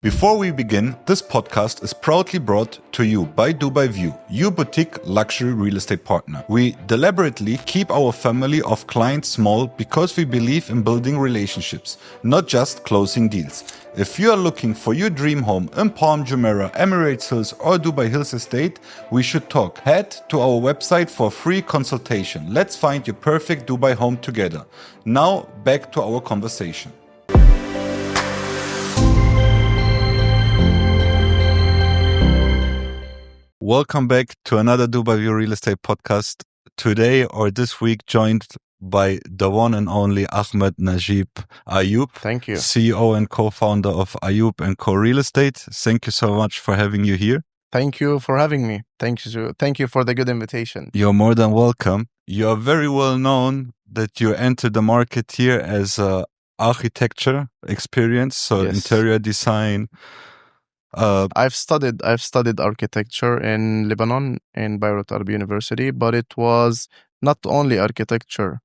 Before we begin, this podcast is proudly brought to you by DubaiView, your boutique luxury real estate partner. We deliberately keep our family of clients small because we believe in building relationships, not just closing deals. If you are looking for your dream home in Palm Jumeirah, Emirates Hills or Dubai Hills Estate, we should talk. Head to our website for a free consultation. Let's find your perfect Dubai home together. Now back to our conversation. Welcome back to another DubaiView Real Estate podcast. Today or this week joined by the one and only Ahmad Najib Ayoub. Thank you. CEO and co-founder of Ayoub Co Real Estate. Thank you so much for having you here. Thank you for having me. Thank you for the good invitation. You're more than welcome. You are very well known that you entered the market here as architecture experience, so Yes. interior design. I've studied architecture in Lebanon in Beirut Arab University, but it was not only architecture.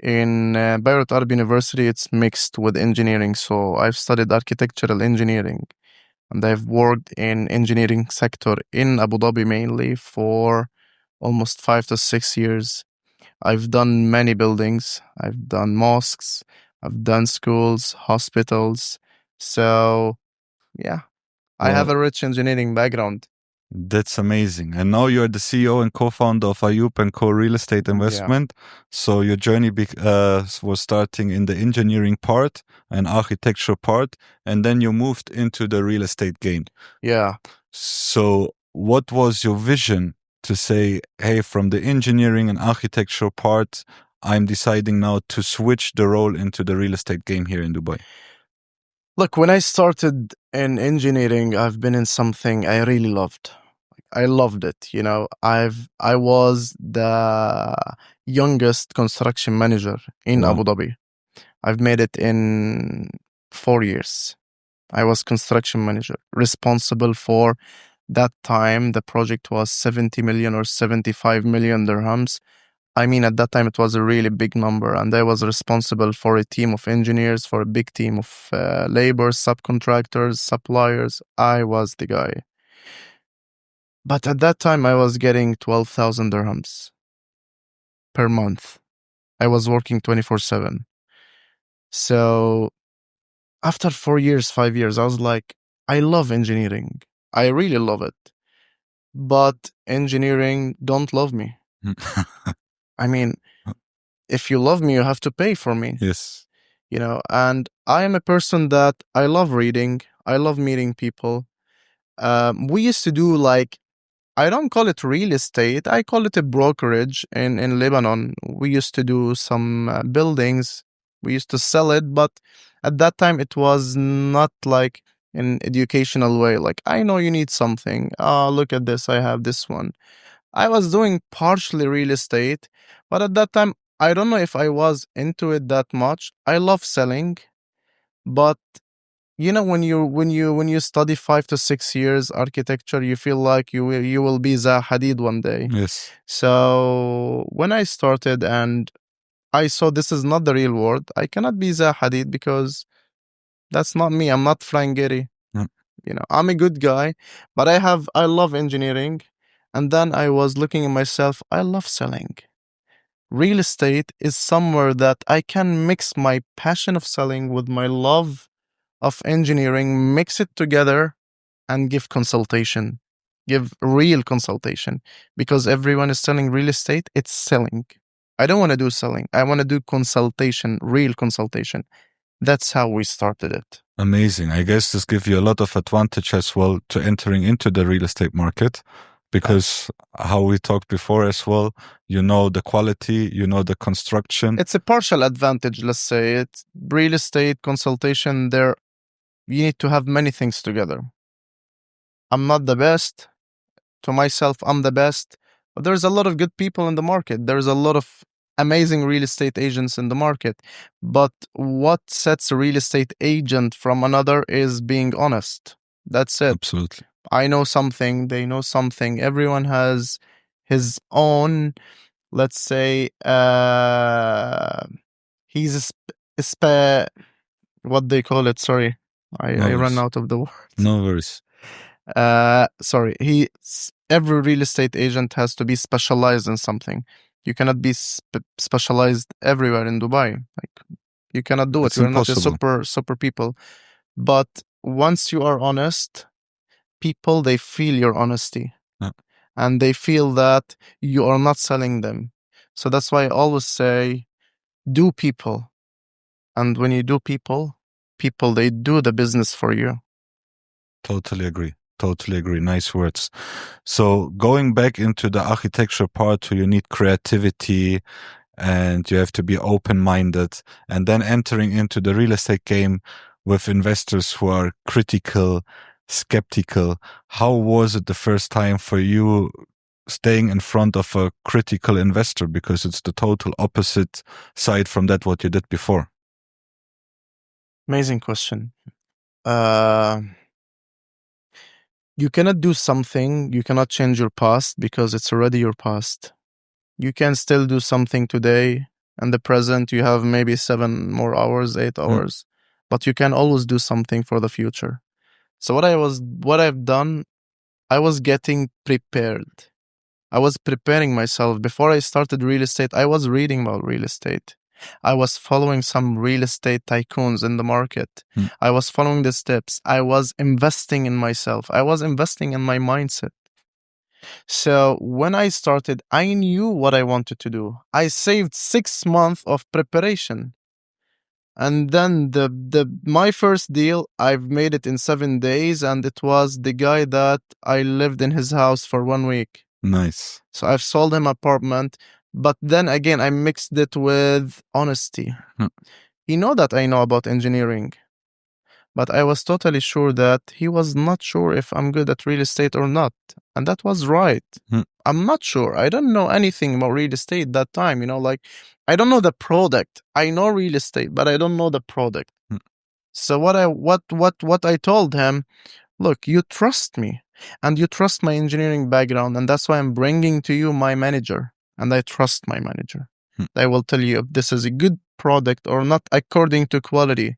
In Beirut Arab University, it's mixed with engineering. So I've studied architectural engineering, and I've worked in engineering sector in Abu Dhabi mainly for almost 5 to 6 years. I've done many buildings. I've done mosques. I've done schools, hospitals. So yeah. I have a rich engineering background. That's amazing. And now you're the CEO and co-founder of Ayoub Co Real Estate Investment. Yeah. So your journey was starting in the engineering part and architecture part, and then you moved into the real estate game. Yeah. So what was your vision to say, hey, from the engineering and architecture part, I'm deciding now to switch the role into the real estate game here in Dubai? Look, when I started in engineering, I've been in something I really loved. I loved it. You know, I was the youngest construction manager in Abu Dhabi. I've made it in 4 years. I was construction manager, responsible for that time. The project was 70 million or 75 million dirhams. I mean, at that time, it was a really big number, and I was responsible for a team of engineers, for a big team of labor, subcontractors, suppliers. I was the guy. But at that time, I was getting 12,000 dirhams per month. I was working 24/7. So after 4 years, 5 years, I was like, I love engineering. I really love it. But engineering don't love me. I mean, if you love me, you have to pay for me. Yes. You know, and I am a person that I love reading. I love meeting people. We used to do I don't call it real estate. I call it a brokerage in Lebanon. We used to do some buildings. We used to sell it, but at that time it was not like an educational way. Like, I know you need something. Oh, look at this. I have this one. I was doing partially real estate, but at that time, I don't know if I was into it that much. I love selling, but you know, when you study 5 to 6 years architecture, you feel like you will be Zaha Hadid one day. Yes. So when I started and I saw this is not the real world, I cannot be Zaha Hadid because that's not me. I'm not Flying Getty. You know, I'm a good guy, but I love engineering. And then I was looking at myself, I love selling. Real estate is somewhere that I can mix my passion of selling with my love of engineering, mix it together and give consultation, give real consultation, because everyone is selling real estate. It's selling. I don't want to do selling. I want to do consultation, real consultation. That's how we started it. Amazing. I guess this gives you a lot of advantage as well to entering into the real estate market. Because how we talked before as well, you know the quality, you know the construction. It's a partial advantage, let's say. It's real estate consultation. There, you need to have many things together. I'm not the best. To myself, I'm the best. But there's a lot of good people in the market. There's a lot of amazing real estate agents in the market. But what sets a real estate agent from another is being honest. That's it. Absolutely. I know something, they know something. Everyone has his own, let's say, he's what they call it, sorry. I ran out of the word. No worries. Sorry. Every real estate agent has to be specialized in something. You cannot be specialized everywhere in Dubai. Like, you cannot do it. It's You are not a impossible. super people. But once you are honest, people, they feel your honesty. Yeah. And they feel that you are not selling them. So that's why I always say, do people. And when you do people, they do the business for you. Totally agree. Totally agree. Nice words. So going back into the architecture part where you need creativity and you have to be open-minded, and then entering into the real estate game with investors who are critical, skeptical. How was it the first time for you staying in front of a critical investor? Because it's the total opposite side from that what you did before. Amazing question. You cannot do something, you cannot change your past because it's already your past. You can still do something today, and the present you have maybe 7 more hours, 8 hours, but you can always do something for the future. So what I've done, I was getting prepared. I was preparing myself. Before I started real estate, I was reading about real estate. I was following some real estate tycoons in the market. I was following the steps. I was investing in myself. I was investing in my mindset. So when I started, I knew what I wanted to do. I saved 6 months of preparation. And then my first deal, I've made it in 7 days, and it was the guy that I lived in his house for 1 week. Nice. So I've sold him apartment, but then again, I mixed it with honesty. He know that I know about engineering, but I was totally sure that he was not sure if I'm good at real estate or not. And that was right. I'm not sure. I don't know anything about real estate that time, like I don't know the product. I know real estate, but I don't know the product. So what I told him, look, you trust me and you trust my engineering background, and that's why I'm bringing to you my manager, and I trust my manager. I will tell you if this is a good product or not according to quality,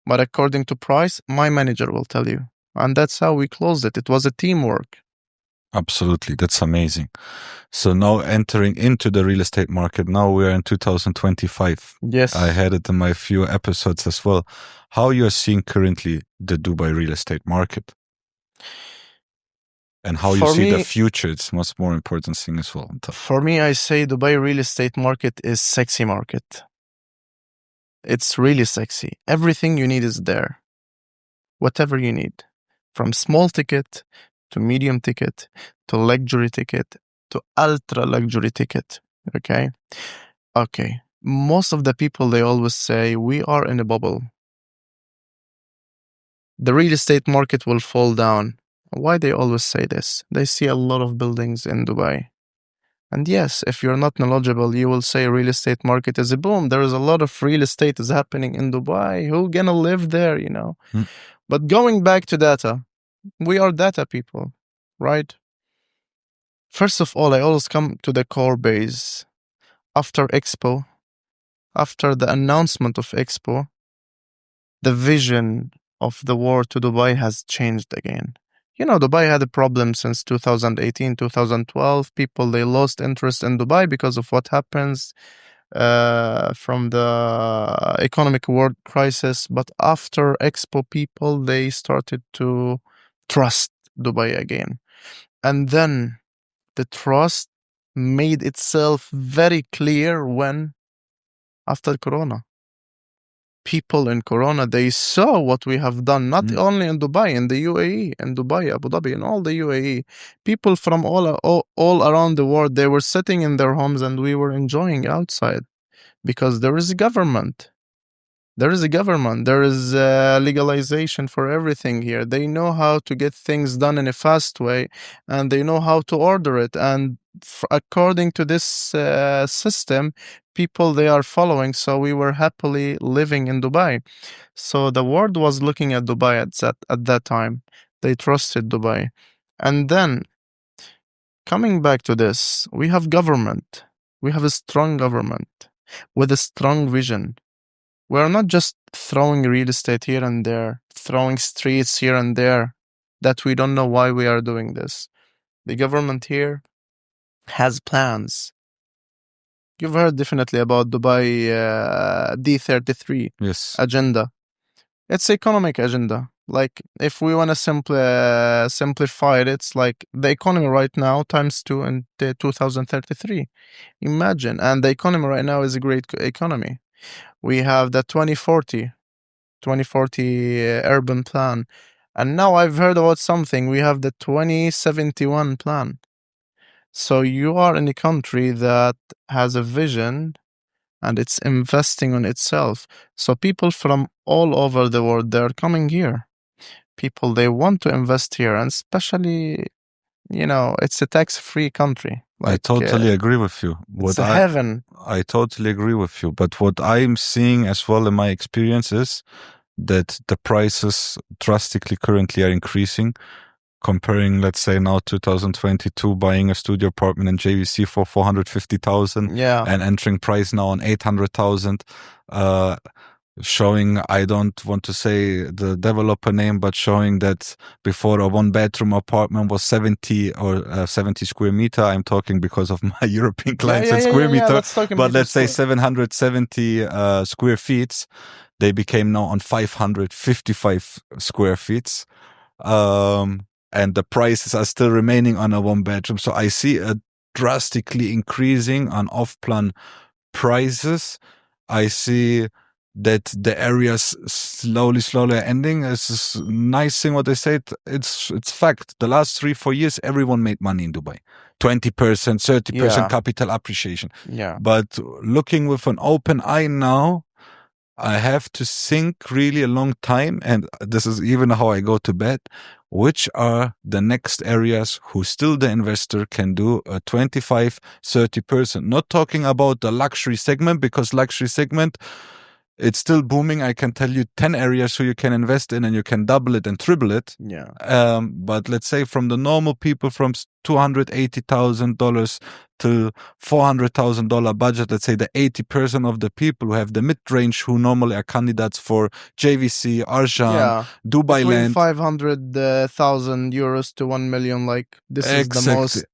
but according to price, my manager will tell you. And that's how we closed it. It was a teamwork. Absolutely. That's amazing. So now entering into the real estate market, now we're in 2025. Yes. I had it in my few episodes as well. How you're seeing currently the Dubai real estate market? And how you see the future, it's much more important thing as well. For me, I say Dubai real estate market is sexy market. It's really sexy. Everything you need is there. Whatever you need. From small ticket to medium ticket to luxury ticket to ultra luxury ticket. Okay? Okay. Most of the people, they always say, we are in a bubble. The real estate market will fall down. Why they always say this? They see a lot of buildings in Dubai. And yes, if you're not knowledgeable, you will say real estate market is a boom. There is a lot of real estate is happening in Dubai. Who gonna live there, But going back to data, we are data people, right? First of all, I always come to the core base. After Expo, after the announcement of Expo, the vision of the war to Dubai has changed again. Dubai had a problem since 2018, 2012. People, they lost interest in Dubai because of what happens from the economic world crisis. But after Expo, people, they started to trust Dubai again. And then the trust made itself very clear when, after Corona. People in Corona, they saw what we have done, not only in Dubai, in the UAE, in Dubai, Abu Dhabi, in all the UAE. People from all around the world, they were sitting in their homes and we were enjoying outside because there is a government. There is a government. There is legalization for everything here. They know how to get things done in a fast way, and they know how to order it. And according to this system, people, they are following. So we were happily living in Dubai. So the world was looking at Dubai at that time. They trusted Dubai. And then, coming back to this, we have government. We have a strong government with a strong vision. We're not just throwing real estate here and there, throwing streets here and there, that we don't know why we are doing this. The government here has plans. You've heard definitely about Dubai D33 Yes. agenda. It's economic agenda. Like, if we want to simplify it, it's like the economy right now times 2 in 2033. Imagine. And the economy right now is a great economy. We have the 2040 urban plan. And now I've heard about something. We have the 2071 plan. So you are in a country that has a vision and it's investing on itself. So people from all over the world, they're coming here. People, they want to invest here, and especially, it's a tax-free country. I totally agree with you. It's a heaven. I totally agree with you. But what I'm seeing as well in my experience is that the prices drastically currently are increasing. Comparing, let's say now 2022, buying a studio apartment in JVC for 450,000, and entering price now on 800,000, showing, I don't want to say the developer name, but showing that before a 1-bedroom apartment was 70 square meter. I'm talking because of my European clients in square meter, but let's say 770 square feet. They became now on 555 square feet. And the prices are still remaining on a 1-bedroom. So I see a drastically increasing on off-plan prices. I see that the areas slowly are ending. It's a nice thing what they said. It's fact. The last 3-4 years, everyone made money in Dubai. 20%, 30% capital appreciation. Yeah. But looking with an open eye now, I have to think really a long time, and this is even how I go to bed, which are the next areas who still the investor can do a 25-30%. Not talking about the luxury segment, because luxury segment, it's still booming. I can tell you 10 areas who you can invest in and you can double it and triple it. Yeah. But let's say from the normal people, from $280,000 to $400,000 budget, let's say the 80% of the people who have the mid-range, who normally are candidates for JVC, Arjan, Dubai Land. 500,000 euros to 1 million, like this is the most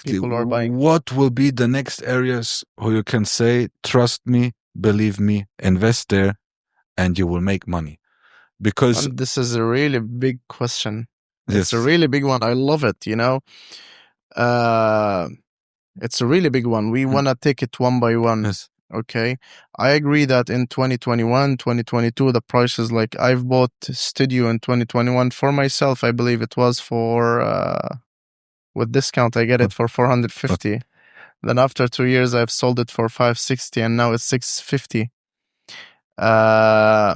people are buying. What will be the next areas who you can say, trust me, believe me, invest there and you will make money? Because this is a really big question. It's a really big one. I love it, it's a really big one. We want to take it one by one. Yes. Okay. I agree that in 2021, 2022, the prices, like I've bought studio in 2021 for myself. I believe it was for, with discount, I get it for 450. Then after 2 years, I've sold it for 560 and now it's 650. I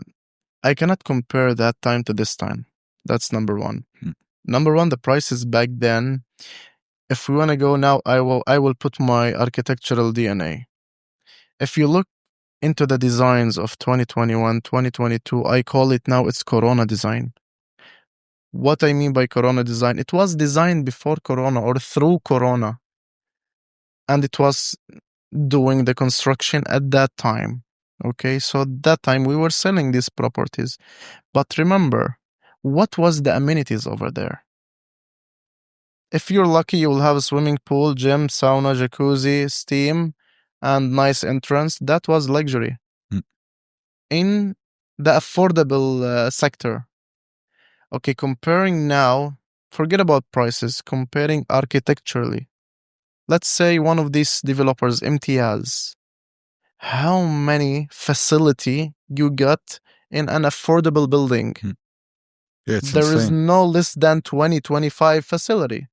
cannot compare that time to this time. That's number one. Number one, the prices back then. If we want to go now, I will put my architectural DNA. If you look into the designs of 2021, 2022, I call it now, it's Corona design. What I mean by Corona design, it was designed before Corona or through Corona. And it was doing the construction at that time. Okay, so at that time we were selling these properties. But remember, what was the amenities over there? If you're lucky, you will have a swimming pool, gym, sauna, jacuzzi, steam, and nice entrance. That was luxury. In the affordable sector. Okay, comparing now, forget about prices, comparing architecturally. Let's say one of these developers, Imtiaz, how many facility you got in an affordable building? There is no less than 20-25 facility.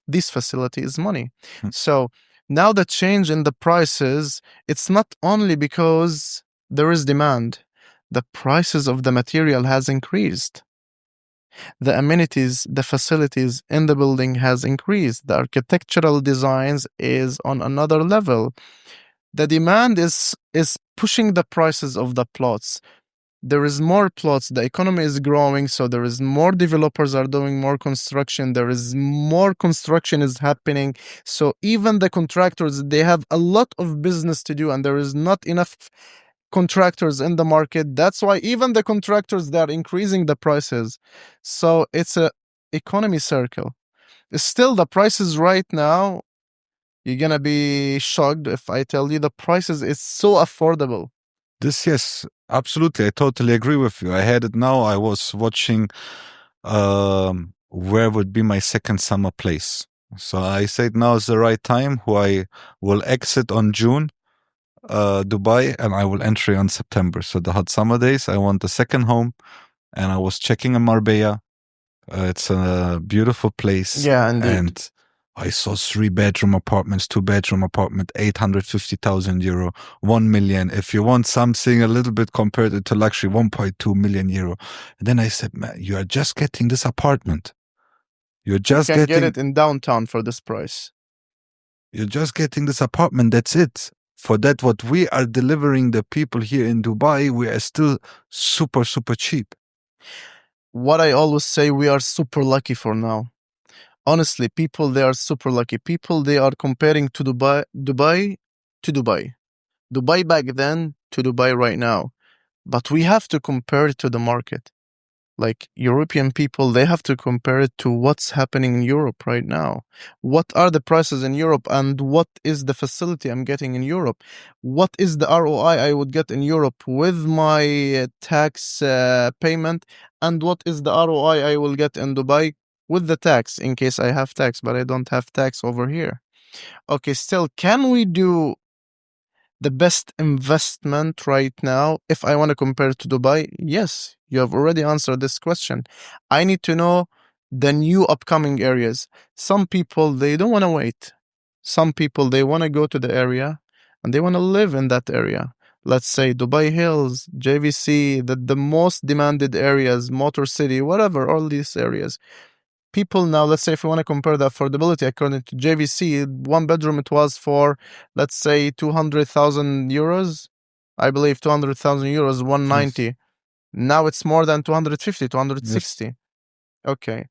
This facility is money. So now the change in the prices, it's not only because there is demand. The prices of the material has increased. The amenities, the facilities in the building has increased. The architectural designs is on another level. The demand is pushing the prices of the plots. There is more plots. The economy is growing, so there is more developers are doing more construction. There is more construction is happening. So even the contractors, they have a lot of business to do, and there is not enough contractors in the market. That's why even the contractors, they're increasing the prices. So it's a economy circle. Still, the prices right now, you're gonna be shocked if I tell you the prices is so affordable. Yes, absolutely. I totally agree with you. I had it now. I was watching where would be my second summer place. So I said now is the right time who I will exit on June, Dubai, and I will enter on September. So the hot summer days, I want the second home. And I was checking in Marbella. It's a beautiful place. Yeah, indeed. And I saw 3-bedroom apartments, 2-bedroom apartment, 850,000 euro, 1 million. If you want something a little bit compared to luxury, 1.2 million euro. And then I said, man, you are just getting this apartment. You're just You can getting get it in downtown for this price. You're just getting this apartment. That's it. For that, what we are delivering the people here in Dubai, we are still super, super cheap. What I always say, we are super lucky for now. Honestly, people, they are super lucky. People, they are comparing to Dubai to Dubai. Dubai back then to Dubai right now. But we have to compare it to the market. Like European people, they have to compare it to what's happening in Europe right now. What are the prices in Europe and what is the facility I'm getting in Europe? What is the ROI I would get in Europe with my tax payment? And what is the ROI I will get in Dubai with the tax in case I have tax, but I don't have tax over here? Okay, still, can we do the best investment right now if I want to compare it to Dubai? Yes, you have already answered this question. I need to know the new upcoming areas. Some people, they don't want to wait. Some people, they want to go to the area and they want to live in that area. Let's say Dubai Hills, JVC, the most demanded areas, Motor City, whatever, all these areas. People now, let's say if we want to compare the affordability according to JVC, 1 bedroom it was for, let's say, 200,000 euros. I believe 200,000 euros, 190. Yes. Now it's more than 250, 260. Yes. Okay.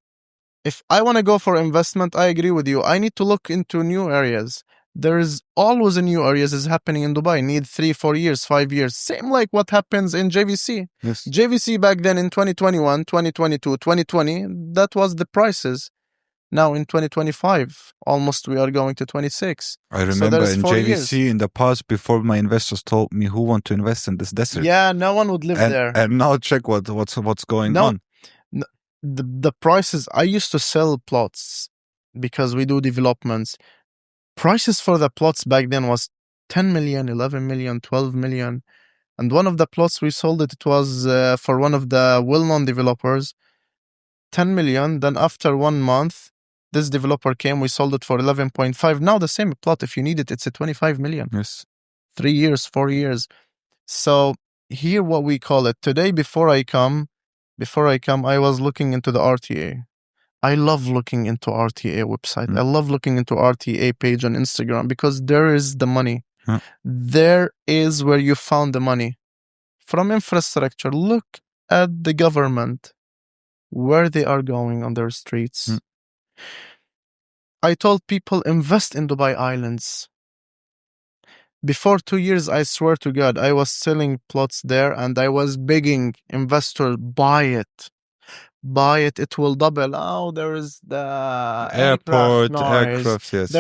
If I want to go for investment, I agree with you. I need to look into new areas. There is always a new areas is happening in Dubai. Need 3, 4 years, 5 years. Same like what happens in JVC. Yes. JVC back then in 2021, 2022, 2020, that was the prices. Now in 2025, almost we are going to 26. I remember there's in 4 JVC years. in the past, before my investors told me who want to invest in this desert. Yeah, no one would live there. And now check what's going on. The prices, I used to sell plots because we do developments. Prices for the plots back then was 10 million, 11 million, 12 million. And one of the plots we sold it was for one of the well-known developers, 10 million. Then after 1 month, this developer came, we sold it for 11.5. Now the same plot, if you need it, it's a 25 million. Yes. 3 years, 4 years. So here what we call it. Today, before I come, I was looking into the RTA. I love looking into RTA website. I love looking into RTA page on Instagram because there is the money. There is where you found the money. From infrastructure, look at the government, where they are going on their streets. I told people, invest in Dubai Islands. Before 2 years, I swear to God, I was selling plots there and I was begging investors, buy it. Buy it, it will double. Oh, there is the airport noise. aircraft, yes.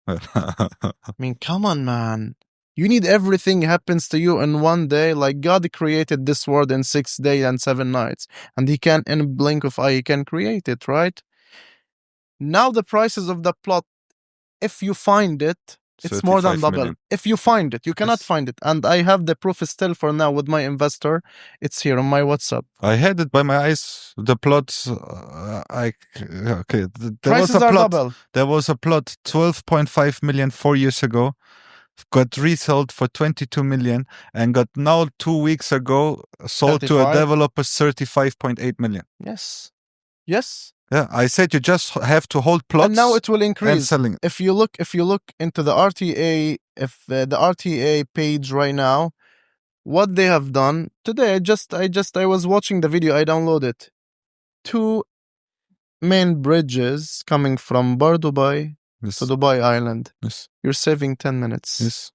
I mean, come on, man. You need everything happens to you in one day. Like God created this world in 6 days and 7 nights. And he can, in a blink of eye, he can create it, right? Now the prices of the plot, if you find it, it's more than 35 double. million. If you find it, you cannot Yes. find it. And I have the proof still for now with my investor. It's here on my WhatsApp. I had it by my eyes. The plots, okay. Prices are double. There was a plot 12.5 million 4 years ago. Got resold for 22 million and got now 2 weeks ago sold 35? to a developer 35.8 million. Yes. Yes. Yeah, I said you just have to hold plots. And now it will and increase. selling it. If you look into the RTA, the RTA page right now, what they have done today, I was watching the video, I downloaded it. 2 main bridges coming from Bar Dubai Yes. to Dubai Island. Yes. You're saving 10 minutes. Yes.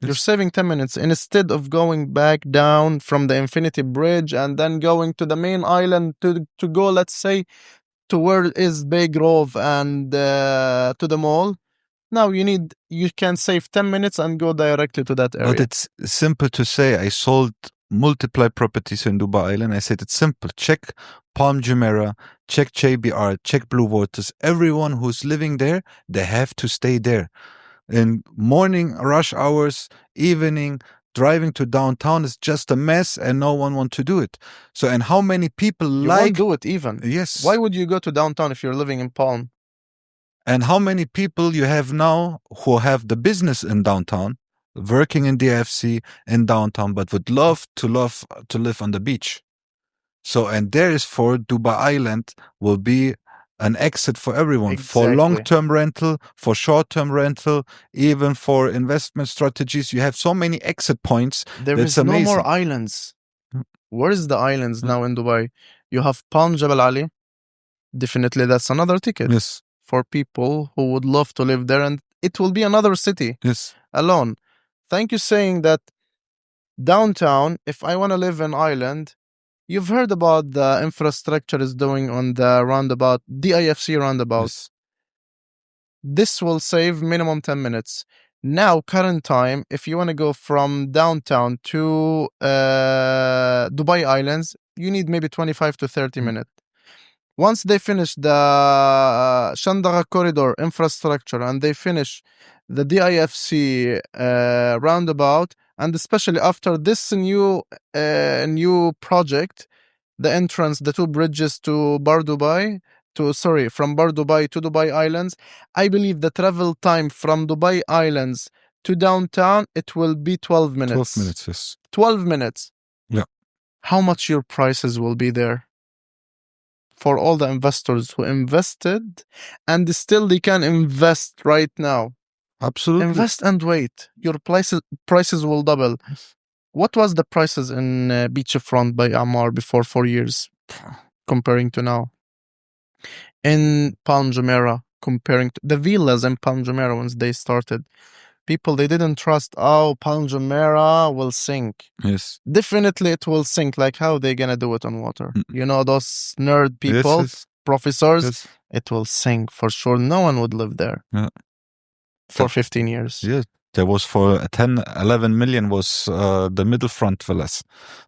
You're Yes. saving 10 minutes instead of going back down from the Infinity Bridge and then going to the main island to go, let's say, to where is Bay Grove and to the mall. Now you can save 10 minutes and go directly to that area. But it's simple to say. I sold multiple properties in Dubai Island. I said it's simple. Check Palm Jumeirah, check JBR, check Blue Waters. Everyone who's living there, they have to stay there. In morning rush hours, evening, driving to downtown is just a mess and no one want to do it. So, and how many people You like... won't do it even. Yes. Why would you go to downtown if you're living in Palm? And how many people you have now who have the business in downtown, working in the AFC in downtown, but would love to live on the beach. So, and there is for Dubai Island will be an exit for everyone, Exactly. for long-term rental, for short-term rental, even for investment strategies. You have so many exit points. There That's is no more amazing. islands. Where is the islands now in Dubai? You have Palm Jebel Ali. Definitely that's another ticket. Yes. For people who would love to live there, and it will be another city alone. Thank you saying that downtown, if I want to live in Ireland, you've heard about the infrastructure is doing on the roundabout, DIFC roundabout. Yes. This will save minimum 10 minutes. Now, current time, if you want to go from downtown to Dubai Islands, you need maybe 25 to 30 minutes. Once they finish the Shandagha corridor infrastructure and they finish the DIFC roundabout, and especially after this new project, the entrance, the two bridges to from Bar Dubai to Dubai Islands, I believe the travel time from Dubai Islands to downtown, it will be 12 minutes. 12 minutes, yes. 12 minutes. Yeah. How much your prices will be there? For all the investors who invested and still they can invest right now. Absolutely. Invest and wait. Your prices will double. Yes. What was the prices in beachfront by Ammar before 4 years comparing to now? In Palm Jumeirah, comparing to the villas in Palm Jumeirah once they started, people, they didn't trust, Palm Jumeirah will sink. Yes. Definitely it will sink. Like how they gonna do it on water? You know, those nerd people, Yes. professors, Yes. it will sink for sure. No one would live there for 15 years. Yes. There was for 10, 11 million was the middle front villas,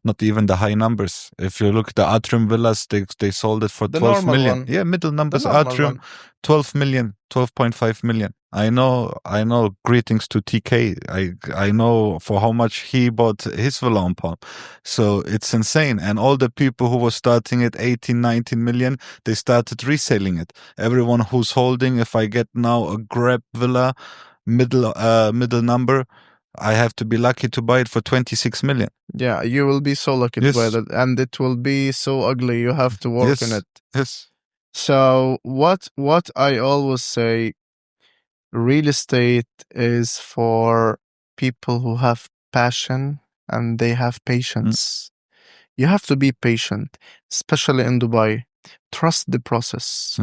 not even the high numbers. If you look at the atrium villas, they sold it for 12 million. One. Yeah, middle numbers, The normal atrium, one. 12 million, 12.5 million. I know, greetings to TK. I know for how much he bought his villa on Palm. So it's insane. And all the people who were starting at 18, 19 million, they started reselling it. Everyone who's holding, if I get now a grab villa, middle number, I have to be lucky to buy it for 26 million. Yeah, you will be so lucky to buy that, and it will be so ugly. You have to work on it. Yes. So what I always say, real estate is for people who have passion and they have patience. You have to be patient, especially in Dubai. Trust the process.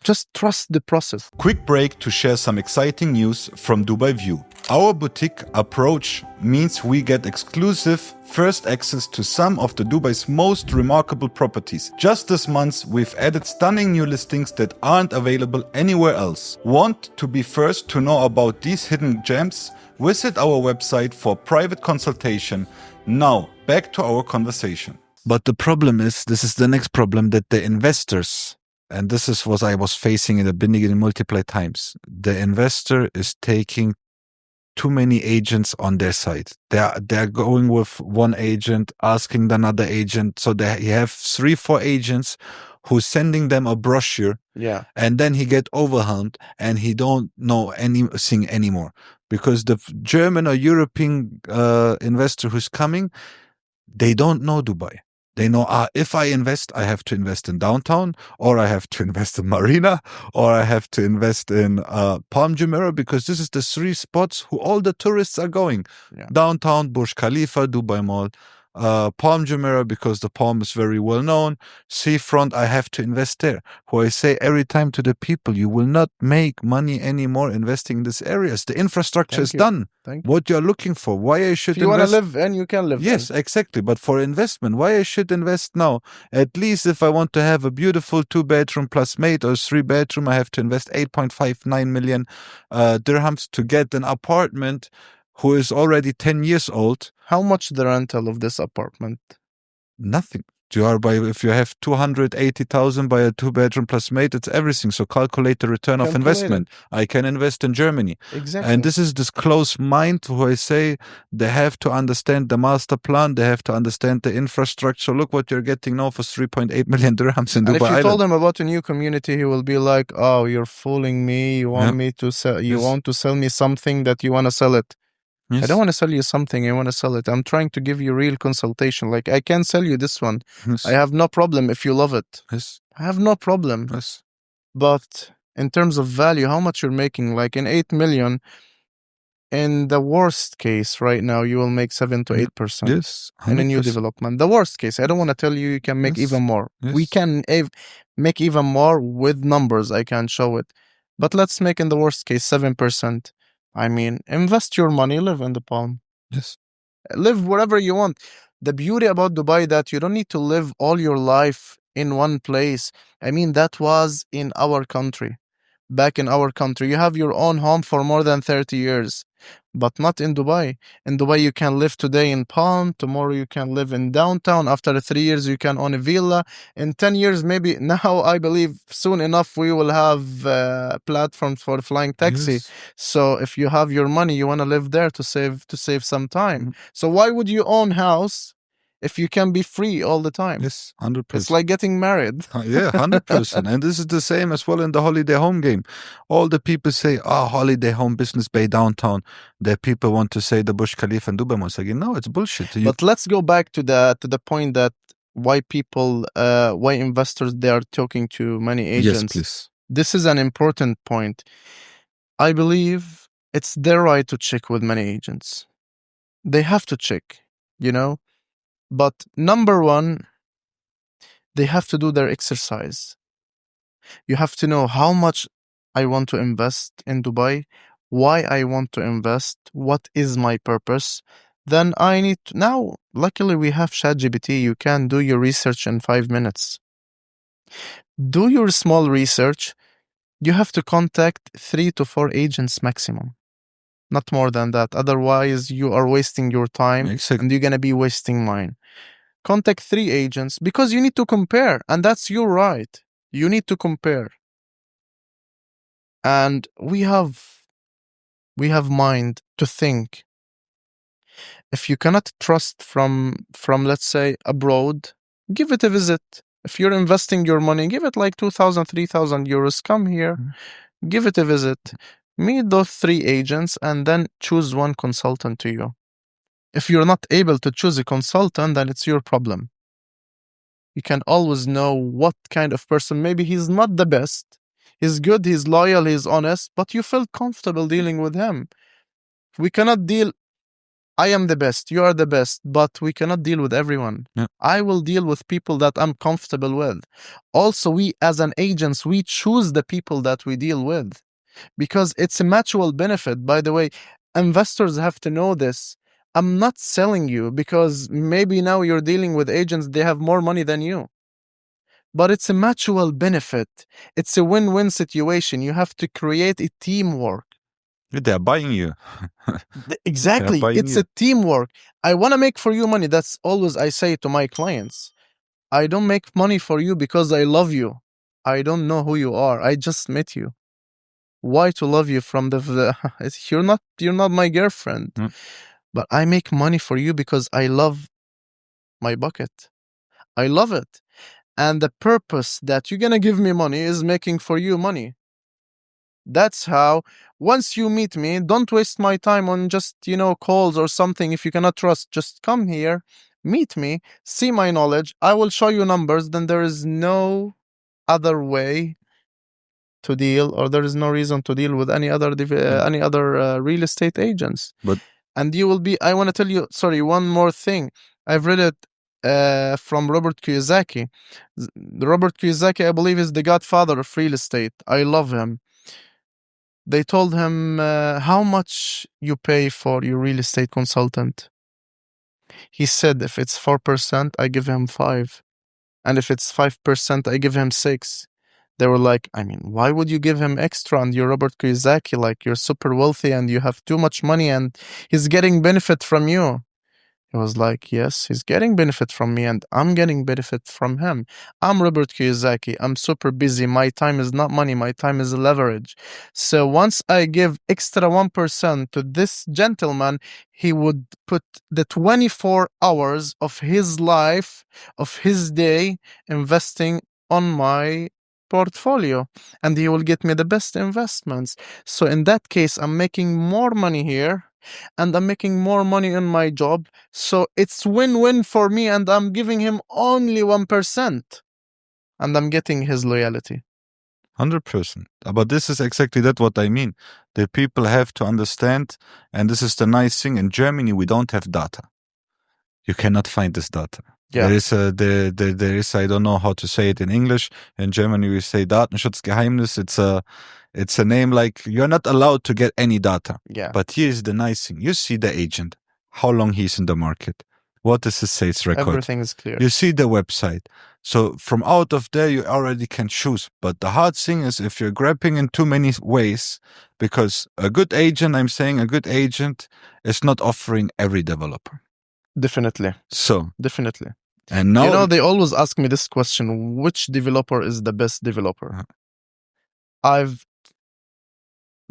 Just trust the process. Quick break to share some exciting news from DubaiView. Our boutique approach means we get exclusive first access to some of the Dubai's most remarkable properties. Just this month, we've added stunning new listings that aren't available anywhere else. Want to be first to know about these hidden gems? Visit our website for private consultation. Now, back to our conversation. But the problem is, this is the next problem, that the investors, and this is what I was facing in the beginning multiple times, the investor is taking too many agents on their side. They're going with one agent, asking another agent. So they have 3-4 agents who's sending them a brochure. Yeah. And then he get overwhelmed and he don't know anything anymore. Because the German or European investor who's coming, they don't know Dubai. They know, if I invest, I have to invest in downtown, or I have to invest in Marina, or I have to invest in Palm Jumeirah, because this is the 3 spots who all the tourists are going. Yeah. Downtown, Burj Khalifa, Dubai Mall. Palm Jumeirah because the palm is very well known. Seafront, I have to invest there. Who I say every time to the people, you will not make money anymore investing in these areas. The infrastructure is done. Thank you. What you're looking for, why I should If you want to invest. live in, you can live Yes, in. exactly. But for investment, why I should invest now? At least if I want to have a beautiful 2-bedroom plus maid or 3-bedroom, I have to invest 8.59 million dirhams to get an apartment who is already 10 years old. How much the rental of this apartment? Nothing. If you have 280,000 by a 2-bedroom plus maid, it's everything. So calculate the return of investment. I can invest in Germany. Exactly. And this is this close mind who I say they have to understand the master plan. They have to understand the infrastructure. Look what you're getting now for 3.8 million dirhams in Dubai. And if you Island. told him about a new community, he will be like, "Oh, you're fooling me. You want me to sell? You want to sell me something that you want to sell it." Yes. I don't want to sell you something. I want to sell it. I'm trying to give you real consultation. Like, I can sell you this one. Yes. I have no problem if you love it. Yes. I have no problem. Yes. But in terms of value, how much you're making? Like in 8 million, in the worst case right now, you will make 7 to 8%. Yes. 100%. In a new development. The worst case. I don't want to tell you can make even more. Yes. We can make even more with numbers. I can show it. But let's make in the worst case 7%. I mean, invest your money, live in the palm. Yes. Live wherever you want. The beauty about Dubai that you don't need to live all your life in one place. I mean, that was in our country. Back in our country, you have your own home for more than 30 years, but not in Dubai. In Dubai, you can live today in Palm, tomorrow you can live in downtown. After 3 years, you can own a villa. In 10 years, maybe now, I believe soon enough, we will have platforms for flying taxi. Yes. So if you have your money, you want to live there to save some time. So why would you own house if you can be free all the time? Yes, 100%. It's like getting married. Yeah, 100%. And this is the same as well in the holiday home game. All the people say, holiday home business bay downtown. The people want to say the Burj Khalifa and Dubai once again. No, it's bullshit. But let's go back to the point that why investors, they are talking to many agents. Yes, please. This is an important point. I believe it's their right to check with many agents. They have to check, But number one, they have to do their exercise. You have to know how much I want to invest in Dubai, why I want to invest, what is my purpose. Then I need to, now, luckily we have ChatGPT. You can do your research in 5 minutes. Do your small research. You have to contact 3 to 4 agents maximum. Not more than that. Otherwise, you are wasting your time and you're going to be wasting mine. Contact 3 agents because you need to compare, and that's your right. You need to compare. And we have mind to think. If you cannot trust from let's say abroad, give it a visit. If you're investing your money, give it like 2,000, 3,000 euros. Come here, give it a visit. Meet those 3 agents and then choose one consultant to you. If you're not able to choose a consultant, then it's your problem. You can always know what kind of person. Maybe he's not the best. He's good, he's loyal, he's honest, but you felt comfortable dealing with him. We cannot deal. I am the best, you are the best, but we cannot deal with everyone. Yeah. I will deal with people that I'm comfortable with. Also, we as an agents, we choose the people that we deal with because it's a mutual benefit. By the way, investors have to know this. I'm not selling you because maybe now you're dealing with agents, they have more money than you. But it's a mutual benefit. It's a win-win situation. You have to create a teamwork. They're buying you. Exactly. It's a teamwork. I want to make for you money. That's always I say to my clients. I don't make money for you because I love you. I don't know who you are. I just met you. Why to love you from you're not my girlfriend. But I make money for you because I love my bucket. I love it. And the purpose that you're going to give me money is making for you money. That's how, once you meet me, don't waste my time on just, calls or something. If you cannot trust, just come here, meet me, see my knowledge. I will show you numbers. Then there is no other way to deal, or there is no reason to deal with any other real estate agents. And you will be, I want to tell you, one more thing. I've read it from Robert Kiyosaki. Robert Kiyosaki, I believe, is the godfather of real estate. I love him. They told him, how much you pay for your real estate consultant? He said, if it's 4%, I give him 5. And if it's 5%, I give him 6. They were like, I mean, why would you give him extra? And you're Robert Kiyosaki, like you're super wealthy and you have too much money and he's getting benefit from you. He was like, yes, he's getting benefit from me and I'm getting benefit from him. I'm Robert Kiyosaki. I'm super busy. My time is not money. My time is leverage. So once I give extra 1% to this gentleman, he would put the 24 hours of his life, of his day, investing on my portfolio, and he will get me the best investments. So in that case, I'm making more money here and I'm making more money in my job. So it's win-win for me, and I'm giving him only 1%, and I'm getting his loyalty. 100%. But this is exactly that what I mean. The people have to understand, and this is the nice thing. In Germany, we don't have data. You cannot find this data. Yeah. There is I don't know how to say it in English. In Germany, we say Datenschutzgeheimnis. It's a name like you're not allowed to get any data. Yeah. But here's the nice thing: you see the agent, how long he's in the market, what is his sales record. Everything is clear. You see the website. So from out of there, you already can choose. But the hard thing is if you're grabbing in too many ways, because a good agent is not offering every developer. Definitely. So Definitely. and now You know, they always ask me this question: which developer is the best developer?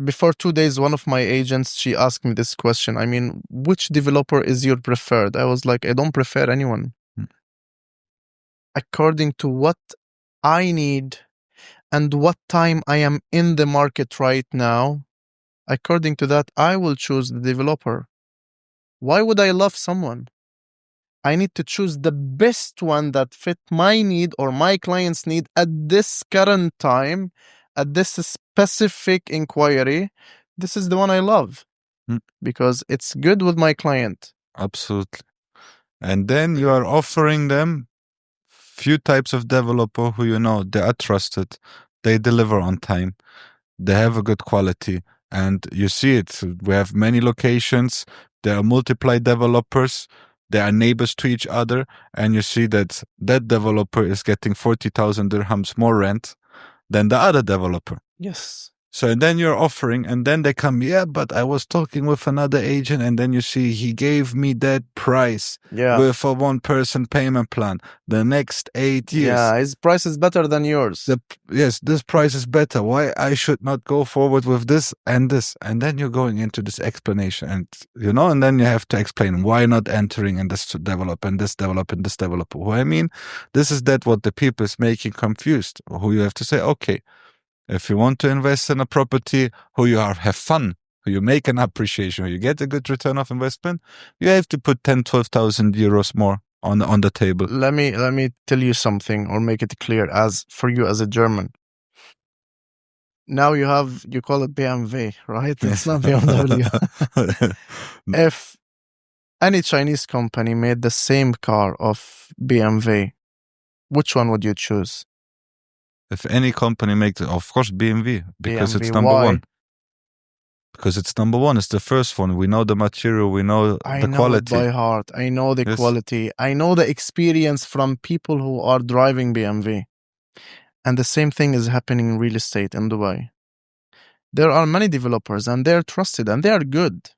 Before 2 days, one of my agents, she asked me this question. I mean, which developer is your preferred? I was like, I don't prefer anyone. According to what I need and what time I am in the market right now, according to that, I will choose the developer. Why would I love someone? I need to choose the best one that fit my need or my client's need at this current time, at this specific inquiry. This is the one I love because it's good with my client. Absolutely. And then you are offering them few types of developer who you know they are trusted, they deliver on time, they have a good quality, and you see it. We have many locations. There are multiply developers. They are neighbors to each other, and you see that that developer is getting 40,000 dirhams more rent than the other developer. Yes. So and then you're offering, and then they come, yeah, but I was talking with another agent, and then you see he gave me that price with a 1-person payment plan the next 8 years. Yeah, his price is better than yours. Yes, this price is better. Why I should not go forward with this and this? And then you're going into this explanation, and and then you have to explain why not entering in this develop and this develop and this developer. Well, I mean, this is that what the people is making confused. Who you have to say, okay, if you want to invest in a property, who you have fun, who you make an appreciation, who you get a good return of investment, you have to put 10,000-12,000 euros more on the table. Let me tell you something or make it clear as for you as a German. Now you call it BMW, right? It's not BMW. If any Chinese company made the same car of BMW, which one would you choose? If any company makes it, of course, BMW, because it's number why? one. Because it's number one. It's the first one. We know the material. We know the quality. I know it by heart. I know the quality. I know the experience from people who are driving BMW. And the same thing is happening in real estate in Dubai. There are many developers and they're trusted and they are good.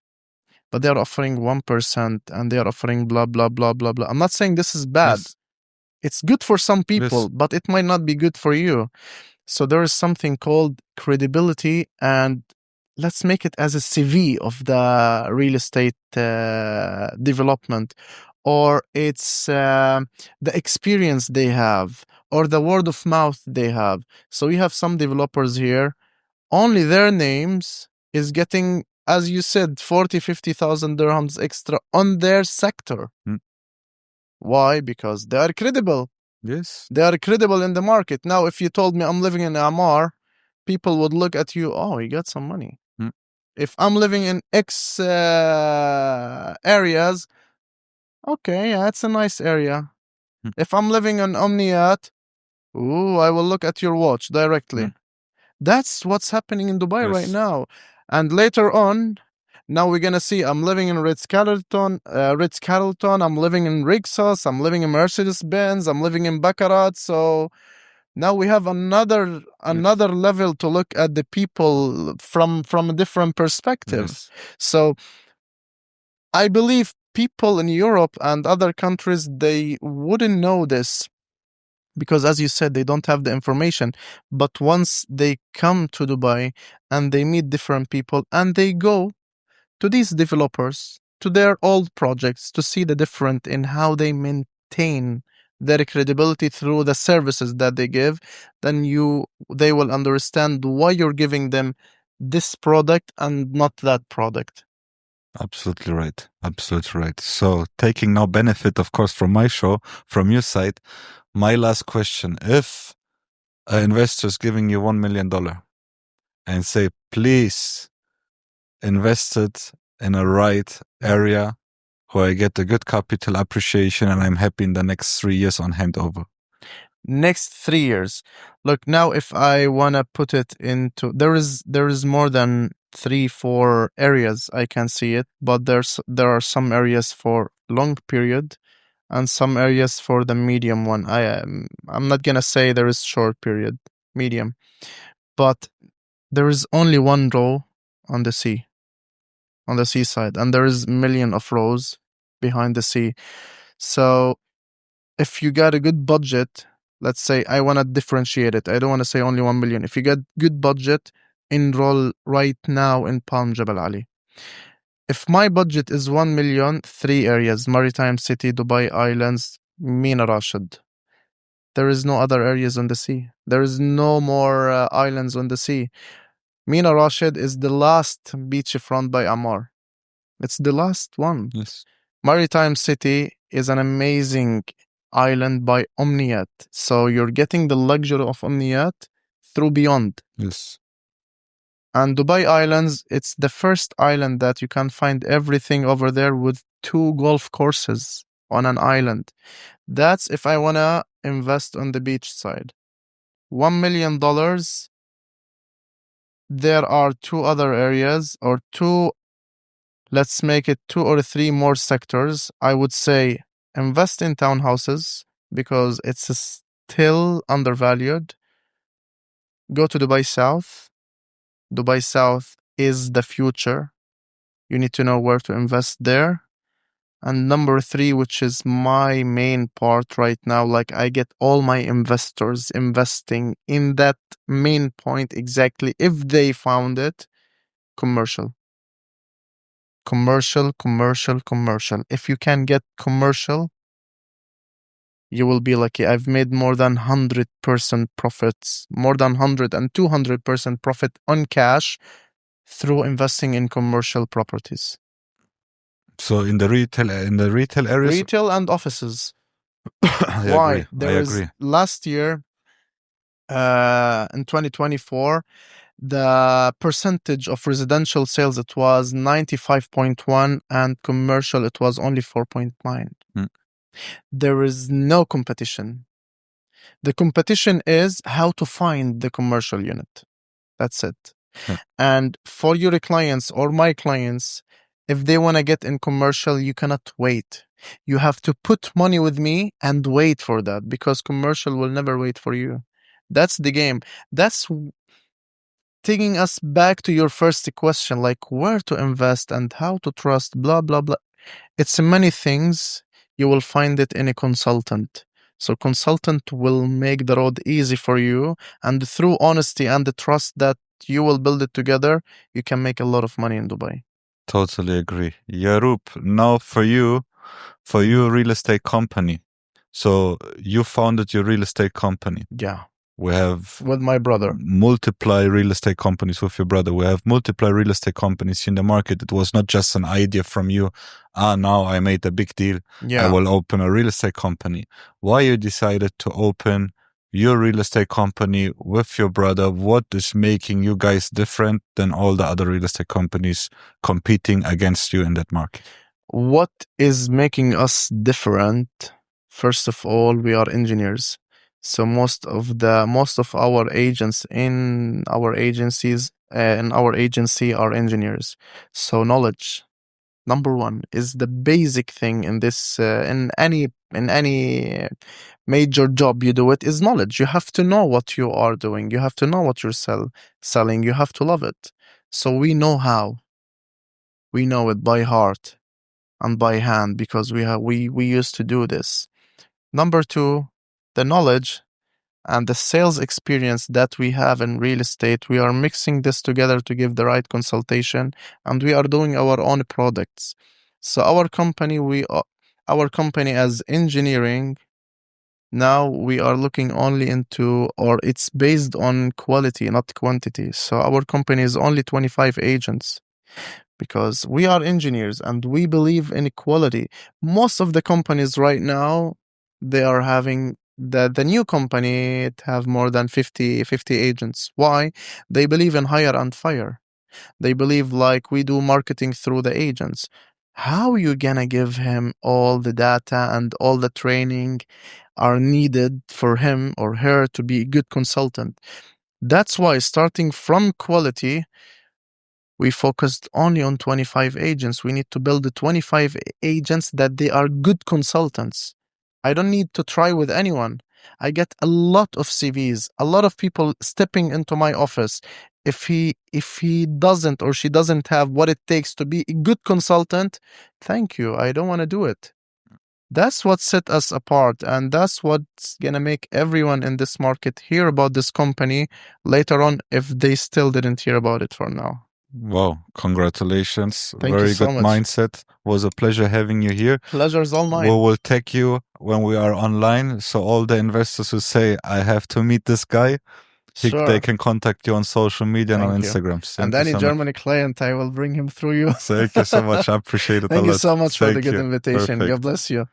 But they're offering 1% and they're offering blah, blah, blah, blah, blah. I'm not saying this is bad. Yes. It's good for some people, but it might not be good for you. So there is something called credibility, and let's make it as a CV of the real estate development, or it's the experience they have, or the word of mouth they have. So we have some developers here, only their names is getting, as you said, 40,000-50,000 dirhams extra on their sector. Why? Because they are credible. Yes. They are credible in the market. Now, if you told me I'm living in Amar, people would look at you, oh, you got some money. If I'm living in X areas, Okay, yeah, it's a nice area. Mm. If I'm living in Omniat, ooh, I will look at your watch directly. Mm. That's what's happening in Dubai right Yes. now. And later on, now we're gonna see I'm living in Ritz-Carlton, I'm living in Rixos, I'm living in Mercedes-Benz, I'm living in Baccarat. So now we have another Yes. level to look at the people from a different perspective. Yes. So I believe people in Europe and other countries, they wouldn't know this because, as you said, they don't have the information. But once they come to Dubai and they meet different people and they go to these developers, to their old projects, to see the difference in how they maintain their credibility through the services that they give, then they will understand why you're giving them this product and not that product. Absolutely right. Absolutely right. So, taking now benefit, of course, from my show, from your side, my last question: if an investor is giving you $1 million and say, please invest it in a right area where I get a good capital appreciation and I'm happy in the next 3 years on handover. Next 3 years. Look, now if I wanna put it into there is more than 3, 4 areas I can see it, but there are some areas for long period and some areas for the medium one. I'm not gonna say there is short period, medium, but there is only one row on the sea, on the seaside, and there is million of rows behind the sea. So if you got a good budget, let's say I want to differentiate it. I don't want to say only 1 million. If you get good budget, enroll right now in Palm Jebel Ali. If my budget is 1 million, 3 areas: Maritime City, Dubai Islands, Mina Rashid. There is no other areas on the sea. There is no more islands on the sea. Mina Rashid is the last beachfront by Amar. It's the last one. Yes. Maritime City is an amazing island by Omniat. So you're getting the luxury of Omniat through Beyond. Yes. And Dubai Islands, it's the first island that you can find everything over there with 2 golf courses on an island. That's if I want to invest on the beach side. $1 million, there are 2 other areas, or let's make it 2 or 3 more sectors. I would say invest in townhouses because it's still undervalued. Go to Dubai South. Dubai South is the future. You need to know where to invest there. And number 3, which is my main part right now, like I get all my investors investing in that main point exactly if they found it: commercial. Commercial, commercial, commercial. If you can get commercial, you will be lucky. I've made more than 100% profits, more than 100 and 200% profit on cash through investing in commercial properties. So in the retail areas, Retail and offices. I Why? agree. There I is agree. last year, in 2024, the percentage of residential sales, it was 95.1, and commercial, it was only 4.9. Mm. There is no competition. The competition is how to find the commercial unit. That's it. Yeah. And for your clients or my clients, if they want to get in commercial, you cannot wait. You have to put money with me and wait for that, because commercial will never wait for you. That's the game. That's taking us back to your first question, like where to invest and how to trust, blah, blah, blah. It's many things. You will find it in a consultant. So consultant will make the road easy for you. And through honesty and the trust that you will build it together, you can make a lot of money in Dubai. Totally agree. Yaroop, now for you, real estate company. So you founded your real estate company. Yeah. We have With my brother. multiply real estate companies with your brother. We have multiply real estate companies in the market. It was not just an idea from you. Now I made a big deal. Yeah. I will open a real estate company. Why you decided to open your real estate company with your brother? What is making you guys different than all the other real estate companies competing against you in that market? What is making us different? First of all, we are engineers. So most of our agents in our agencies in our agency are engineers. So knowledge, number one, is the basic thing in this in any major job you do. It is knowledge. You have to know what you are doing. You have to know what you're selling. You have to love it. So we know how. We know it by heart and by hand because we used to do this. Number two, the knowledge and the sales experience that we have in real estate. We are mixing this together to give the right consultation, and we are doing our own products. So our company as engineering, now we are looking only into, or it's based on quality, not quantity. So our company is only 25 agents because we are engineers and we believe in equality. Most of the companies right now, they are having the new company have more than 50 agents. Why? They believe in hire and fire. They believe like we do marketing through the agents. How you gonna give him all the data and all the training are needed for him or her to be a good consultant? That's why starting from quality, we focused only on 25 agents. We need to build the 25 agents that they are good consultants. I don't need to try with anyone. I get a lot of CVs, a lot of people stepping into my office. If he doesn't or she doesn't have what it takes to be a good consultant, thank you. I don't want to do it. That's what set us apart, and that's what's gonna make everyone in this market hear about this company later on if they still didn't hear about it for now. Wow, congratulations. Thank you Very so good much. mindset. Was a pleasure having you here. Pleasure's all We mine. will tag you when we are online. So all the investors who say, I have to meet this guy, they Sure. can contact you on social media and on Thank you. Instagram. And Thank you any so much. Germany client, I will bring him through you. Thank you so much. I appreciate it a Thank you lot. so much for the Thank good you. invitation. Perfect. God bless you.